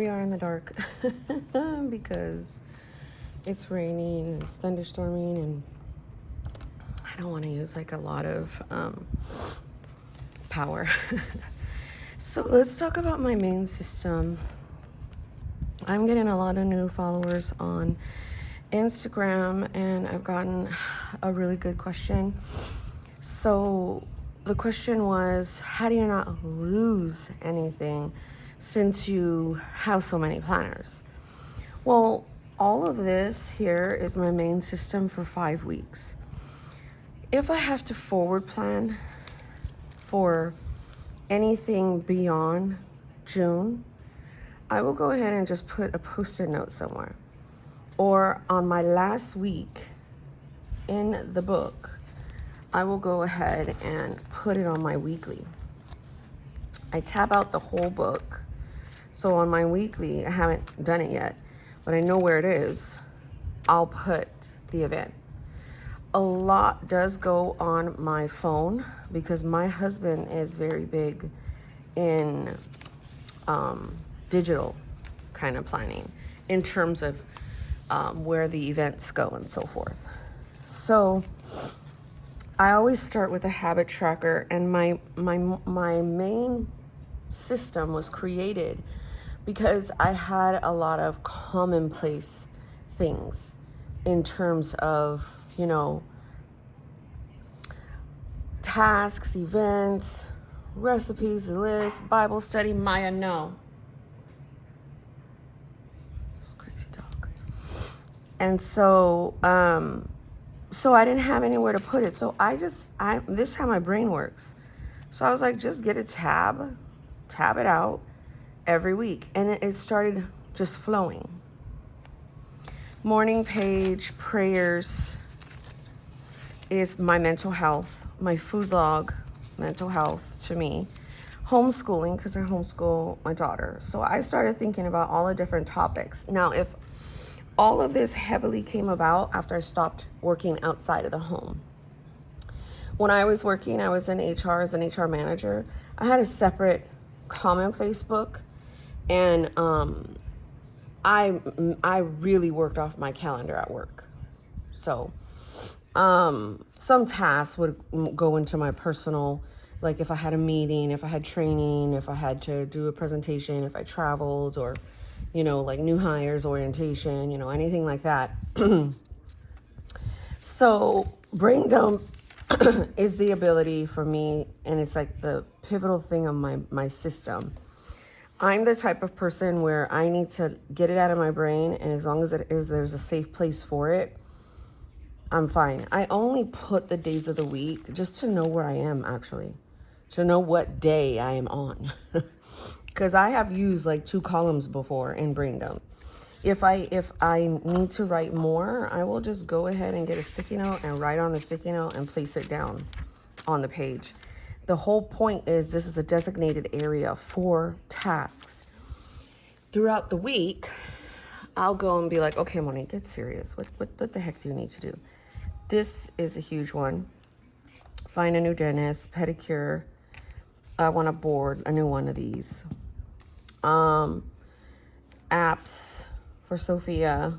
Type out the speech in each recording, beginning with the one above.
We are in the dark because it's raining and it's thunderstorming, and I don't want to use like a lot of power. So let's talk about my main system. I'm getting a lot of new followers on Instagram, and I've gotten a really good question. So the question was, how do you not lose anything since you have so many planners? Well, all of this here is my main system for 5 weeks. If I have to forward plan for anything beyond June, I will go ahead and just put a post-it note somewhere. Or on my last week in the book, I will go ahead and put it on my weekly. I tab out the whole book. So on my weekly, I haven't done it yet, but I know where it is. I'll put the event. A lot does go on my phone because my husband is very big in digital kind of planning in terms of where the events go and so forth. So I always start with a habit tracker, and my main system was created because I had a lot of commonplace things in terms of, tasks, events, recipes, lists, Bible study. Maya, no. This crazy dog. And so I didn't have anywhere to put it. So this is how my brain works. So I was like, just get a tab it out every week. And it started just flowing. Morning page, prayers is my mental health, my food log, mental health to me. Homeschooling, because I homeschool my daughter. So I started thinking about all the different topics. Now, if all of this heavily came about after I stopped working outside of the home. When I was working, I was in HR as an HR manager. I had a separate Commonplace book, and I really worked off my calendar at work. So some tasks would go into my personal, like if I had a meeting, if I had training, if I had to do a presentation, if I traveled, or like new hires orientation, anything like that. So brain dump is the ability for me, and it's like the pivotal thing of my system. I'm the type of person where I need to get it out of my brain, and as long as there's a safe place for it, I'm fine. I only put the days of the week just to know where I am, actually, to know what day I am on. Because I have used like 2 columns before in brain dump. If I need to write more, I will just go ahead and get a sticky note and write on the sticky note and place it down on the page. The whole point is this is a designated area for tasks. Throughout the week, I'll go and be like, okay, Monique, get serious. What the heck do you need to do? This is a huge one. Find a new dentist, pedicure. I want to board a new one of these. Apps for Sophia.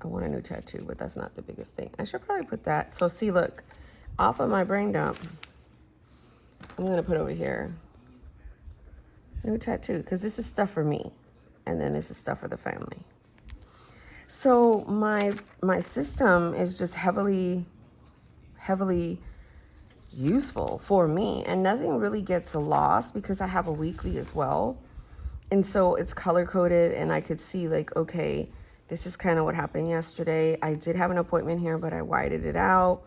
I want a new tattoo, but that's not the biggest thing. I should probably put that. So see, look, off of my brain dump, I'm going to put over here, new tattoo, because this is stuff for me. And then this is stuff for the family. So my system is just heavily useful for me, and nothing really gets lost because I have a weekly as well. And so it's color coded, and I could see like, okay, this is kind of what happened yesterday. I did have an appointment here, but I whited it out.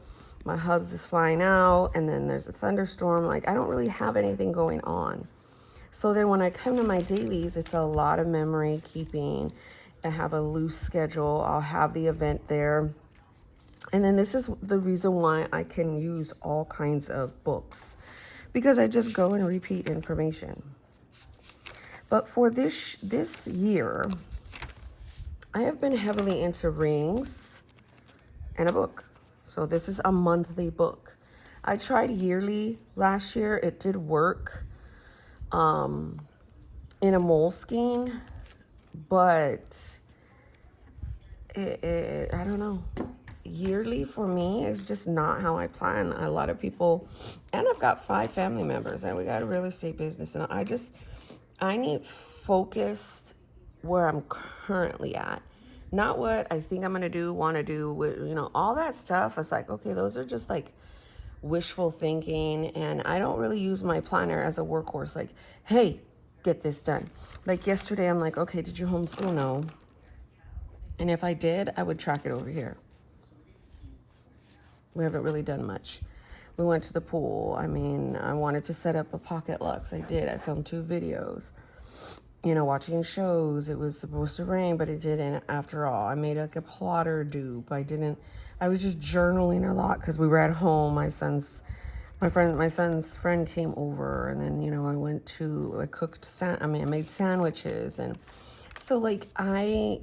My hubs is flying out, and then there's a thunderstorm. Like, I don't really have anything going on. So then when I come to my dailies, it's a lot of memory keeping. I have a loose schedule. I'll have the event there. And then this is the reason why I can use all kinds of books, because I just go and repeat information. But for this year, I have been heavily into rings and a book. So this is a monthly book. I tried yearly last year. It did work in in a moleskine, but I don't know. Yearly for me is just not how I plan. A lot of people, and I've got 5 family members, and we got a real estate business, and I need focused where I'm currently at, not what I think I'm gonna do, want to do, with, all that stuff. It's like, okay, those are just like wishful thinking, and I don't really use my planner as a workhorse. Like, hey, get this done. Like yesterday, I'm like, okay, did you homeschool? No. And if I did, I would track it over here. We haven't really done much. We went to the pool. I mean, I wanted to set up a pocket lux. I did. I filmed 2 videos. Watching shows. It was supposed to rain, but it didn't after all. I made like a plotter dupe. I was just journaling a lot because we were at home. My son's friend came over, and then, I made sandwiches. And so like, I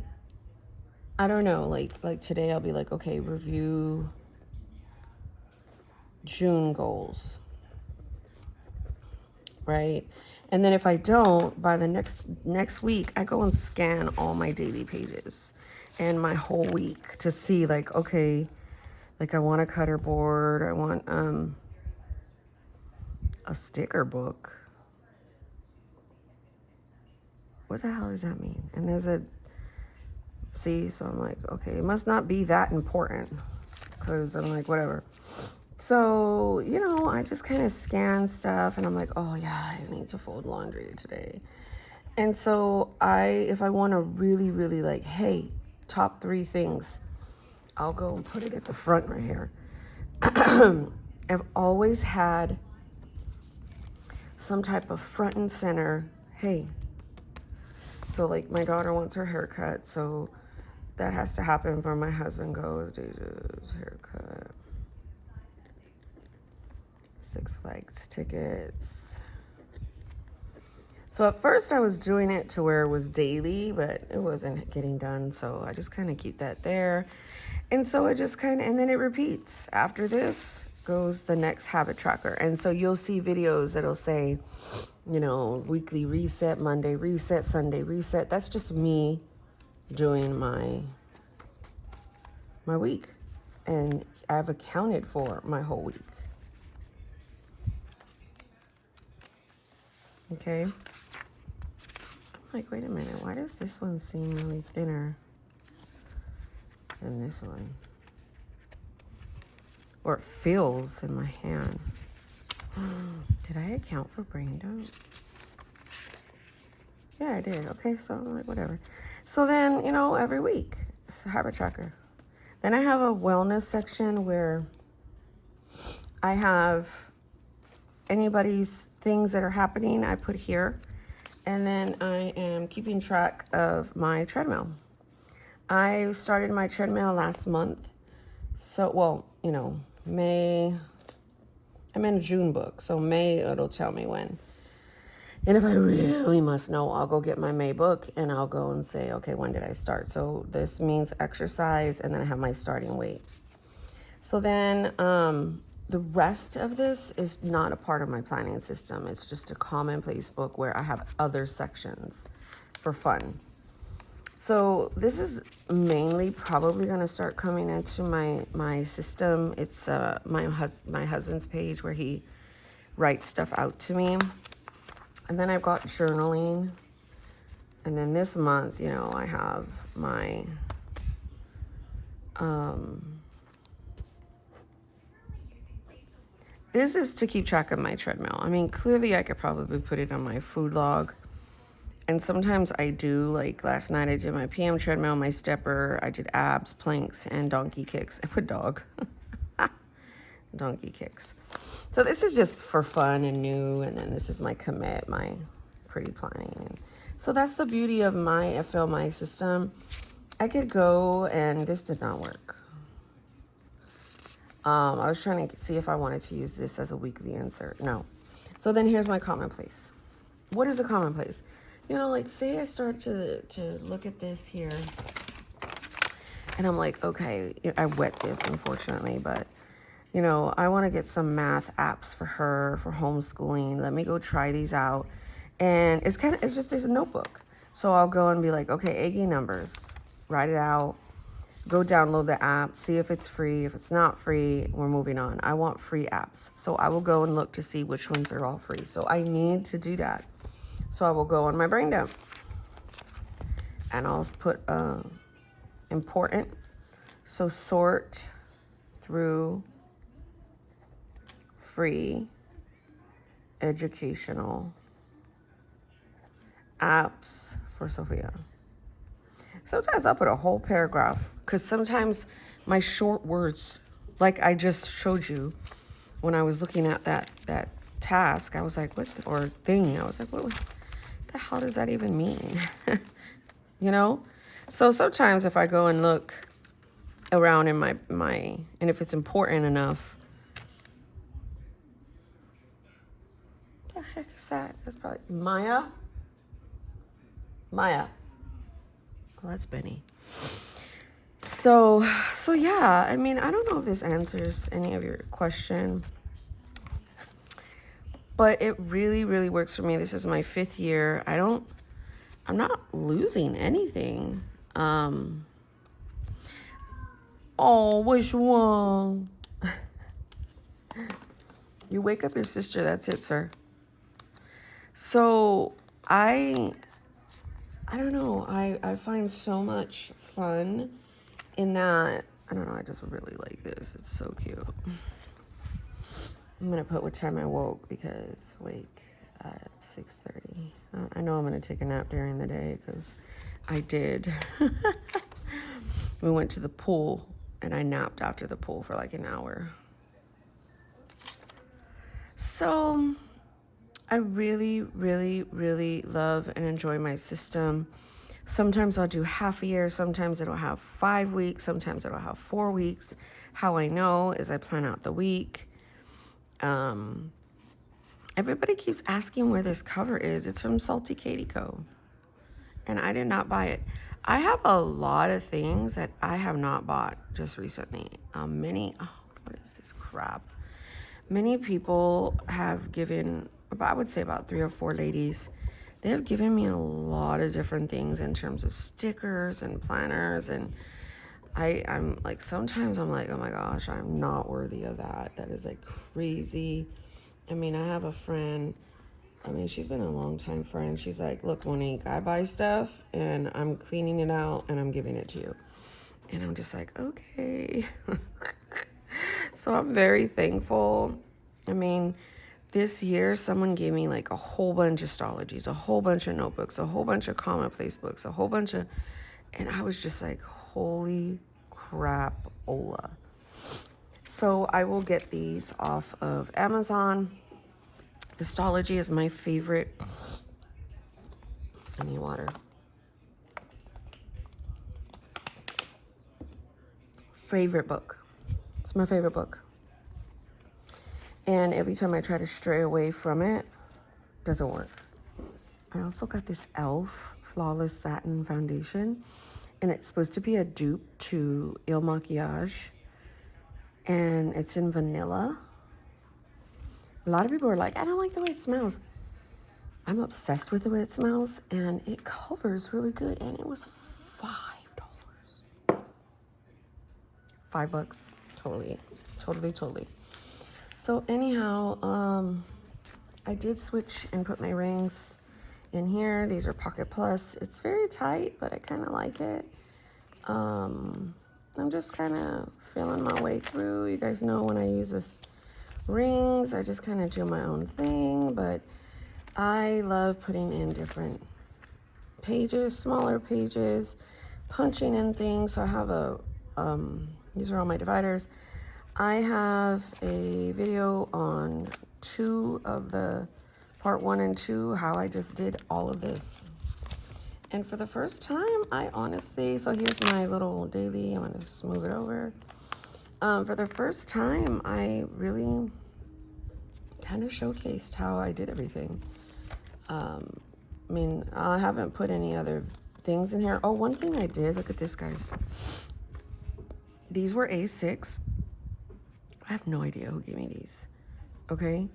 don't know, like today I'll be like, okay, review June goals, right? And then if I don't, by the next week, I go and scan all my daily pages and my whole week to see like, okay, like I want a cutter board, I want a sticker book. What the hell does that mean? And so I'm like, okay, it must not be that important, because I'm like, whatever. So, I just kind of scan stuff, and I'm like, oh yeah, I need to fold laundry today. And so if I want to really, really like, hey, top 3 things, I'll go and put it at the front right here. I've always had some type of front and center, hey. So like my daughter wants her haircut, so that has to happen before my husband goes, Deja's haircut. Six Flags tickets. So at first I was doing it to where it was daily, but it wasn't getting done. So I just kind of keep that there. And so it just and then it repeats. After this goes the next habit tracker. And so you'll see videos that'll say, weekly reset, Monday reset, Sunday reset. That's just me doing my week. And I've accounted for my whole week. Okay. I'm like, wait a minute, why does this one seem really thinner than this one? Or it feels in my hand. Did I account for brain dump? Yeah, I did. Okay, so I'm like, whatever. So then, every week, it's a habit tracker. Then I have a wellness section where I have anybody's things that are happening, I put here. And then I am keeping track of my treadmill. I started my treadmill last month. So, May, I'm in a June book. So May, it'll tell me when. And if I really must know, I'll go get my May book and I'll go and say, okay, when did I start? So this means exercise, and then I have my starting weight. So then, the rest of this is not a part of my planning system. It's just a Commonplace book where I have other sections for fun. So this is mainly probably going to start coming into my system. It's my husband's page where he writes stuff out to me. And then I've got journaling. And then this month, I have my this is to keep track of my treadmill. I mean, clearly I could probably put it on my food log. And sometimes I do, like last night I did my PM treadmill, my stepper, I did abs, planks, and donkey kicks. I put dog. Donkey kicks. So this is just for fun and new. And then this is my commit, my pretty planning. So that's the beauty of my FLMI system. I could go, and this did not work. I was trying to see if I wanted to use this as a weekly insert. No. So then here's my Commonplace. What is a Commonplace? Like say I start to look at this here, and I'm like, okay, I wet this unfortunately, but I want to get some math apps for her for homeschooling. Let me go try these out. And it's just a notebook. So I'll go and be like, okay, AG numbers, write it out, go download the app, see if it's free. If it's not free, we're moving on. I want free apps. So I will go and look to see which ones are all free. So I need to do that. So I will go on my brain dump and I'll put important. So sort through free educational apps for Sophia. Sometimes I'll put a whole paragraph because sometimes my short words, like I just showed you when I was looking at that task, I was like, what, or thing, I was like, what the hell does that even mean? You know? So sometimes if I go and look around in my, and if it's important enough, what the heck is that? That's probably Maya. Well, that's Benny. So yeah, I mean, I don't know if this answers any of your question, but it really, really works for me. This is my 5th year. I'm not losing anything. Oh, which one? You wake up your sister, that's it, sir. So I don't know. I find so much fun in that. I don't know. I just really like this. It's so cute. I'm going to put what time I woke because wake at 6:30. I know I'm going to take a nap during the day because I did. We went to the pool and I napped after the pool for like an hour. So I really, really, really love and enjoy my system. Sometimes I'll do half a year. Sometimes it'll have 5 weeks. Sometimes it'll have 4 weeks. How I know is I plan out the week. Everybody keeps asking where this cover is. It's from Salty Katie Co. And I did not buy it. I have a lot of things that I have not bought just recently. What is this crap? Many people have given, I would say about 3 or 4 ladies, they have given me a lot of different things in terms of stickers and planners. And I'm like, sometimes I'm like, oh my gosh, I'm not worthy of that. That is like crazy. I mean, I have a friend, she's been a long time friend. She's like, look, Monique, I buy stuff and I'm cleaning it out and I'm giving it to you. And I'm just like, okay. So I'm very thankful. This year, someone gave me like a whole bunch of astrologies, a whole bunch of notebooks, a whole bunch of Commonplace books, and I was just like, holy crap, Ola. So I will get these off of Amazon. Astrology is my favorite. I need water. Favorite book. It's my favorite book. And every time I try to stray away from it, doesn't work. I also got this e.l.f. Flawless Satin Foundation. And it's supposed to be a dupe to Il Makiage. And it's in vanilla. A lot of people are like, I don't like the way it smells. I'm obsessed with the way it smells. And it covers really good. And it was $5. $5. Totally. So anyhow, I did switch and put my rings in here. These are Pocket Plus. It's very tight, but I kind of like it. I'm just kind of feeling my way through. You guys know when I use this rings, I just kind of do my own thing, but I love putting in different pages, smaller pages, punching in things. So I have these are all my dividers. I have a video on 2 of the part 1 and 2, how I just did all of this. And for the first time, so here's my little daily. I'm going to smooth it over. For the first time, I really kind of showcased how I did everything. I haven't put any other things in here. Oh, one thing I did, look at this, guys. These were A6. I have no idea who gave me these, okay?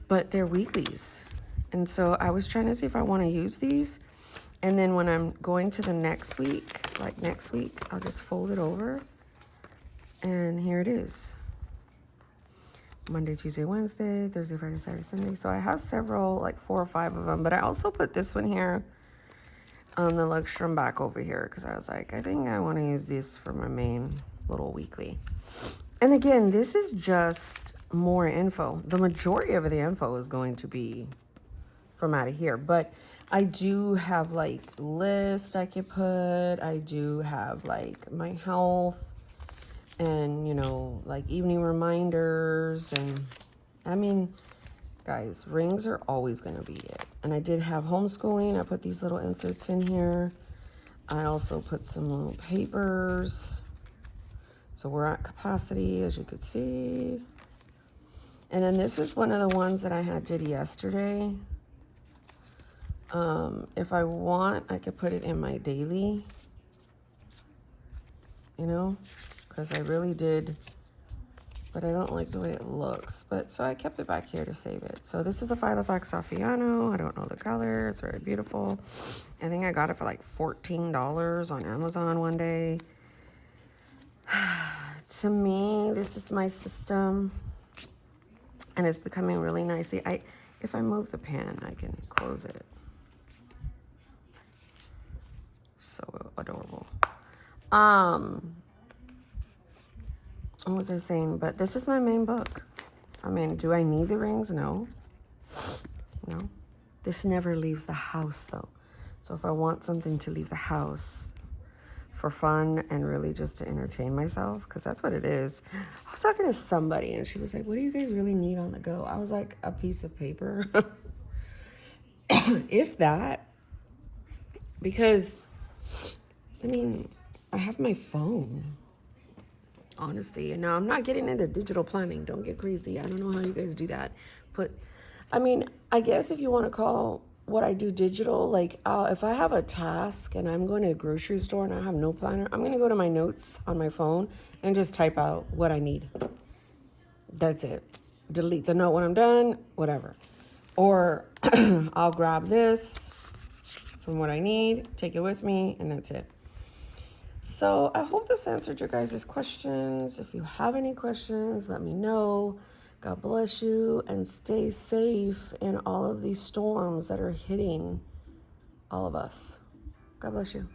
But they're weeklies. And so I was trying to see if I want to use these. And then when I'm going to the next week, like next week, I'll just fold it over. And here it is. Monday, Tuesday, Wednesday, Thursday, Friday, Saturday, Sunday. So I have several, like 4 or 5 of them. But I also put this one here on the Luxtrum back over here. Because I was like, I think I want to use this for my main little weekly. And again, this is just more info. The majority of the info is going to be from out of here. But I do have like lists I could put. I do have like my health and, you know, like evening reminders. And I mean, guys, rings are always going to be it. And I did have homeschooling. I put these little inserts in here. I also put some little papers. So we're at capacity, as you could see. And then this is one of the ones that I did yesterday. If I want, I could put it in my daily, you know, because I really did, but I don't like the way it looks. But so I kept it back here to save it. So this is a Filofax Saffiano. I don't know the color. It's very beautiful. I think I got it for like $14 on Amazon one day. To me, this is my system, and it's becoming really nice. If I move the pan, I can close it. So adorable. What was I saying? But this is my main book. I mean, do I need the rings? No. No. This never leaves the house, though. So if I want something to leave the house for fun and really just to entertain myself, because that's what it is. I was talking to somebody, and she was like, what do you guys really need on the go? I was like, a piece of paper. If that. Because, I mean, I have my phone, honestly. And now I'm not getting into digital planning. Don't get crazy. I don't know how you guys do that. I mean, I guess if you want to call what I do digital, like if I have a task and I'm going to a grocery store and I have no planner, I'm going to go to my notes on my phone and just type out what I need. That's it. Delete the note when I'm done, whatever. Or I'll grab this from what I need, take it with me, and that's it. So I hope this answered your guys' questions. If you have any questions, let me know. God bless you, and stay safe in all of these storms that are hitting all of us. God bless you.